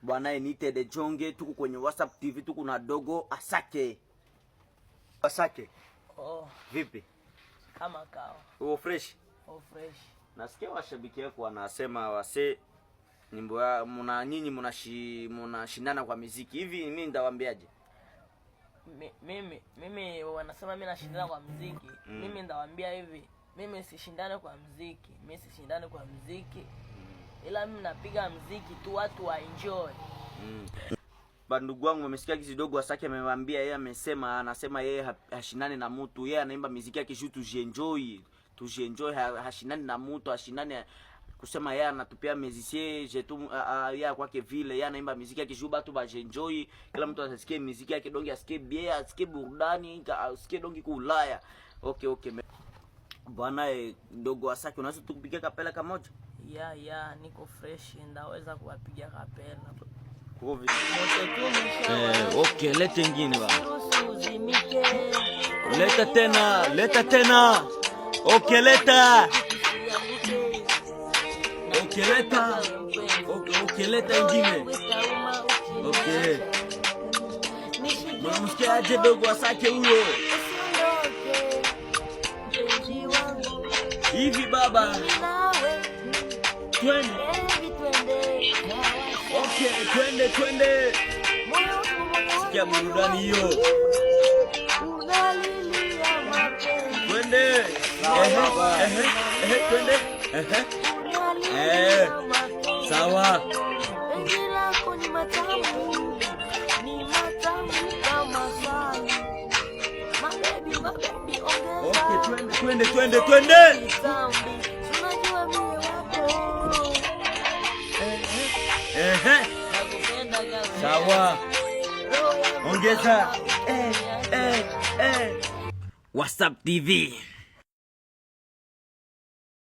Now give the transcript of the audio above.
Bwana niite De Jonge, tuko kwenye WhatsApp TV, tuko na dogo Asake. Asake. Oh. Vipi? Kama kawa. Uko fresh? Oh, fresh. Nasikia washabiki wako wanasema wase nyimbo ya nyinyi mnashindana kwa muziki. Hivi mimi ndawaambiaje? Mimi wanasema mimi nashindana kwa muziki. Mimi ndawaambia hivi, mimi sishindane kwa muziki. Mimi sishindane kwa muziki. Ila mimi napiga muziki tu watu wa enjoy. Bandugu wangu wamesikia kidogo Asake amemwambia yeye anasema yeye hashindane na mtu. Yeye anaimba muziki yake tu tujienjoy, hashindani na mtu, hashindani kusema yeye anatupia musicien jetu yeye kwake vile. Yeye anaimba muziki yake juu watu baenjoy, kila mtu asikie muziki yake dongi, asikie bien, asikie burudani, asikie dongi ku Ulaya. Okay. Bwana dogo Asake, unaweza tukupigia kapela kamoja? Yeah, niko fresh, ndaweza kuwapigia kapela. Okay, leta ingine ba. Leta tena. Okay, leta. Okay, leta ingine. Okay. Mnamsikia aje dogo Asake huyo? Hivi baba. Twende. Okay, twende. Sikia burudani hiyo. Twende. Twende. Sawa. Okay, twende. Sawa. Ongeza. WhatsApp TV.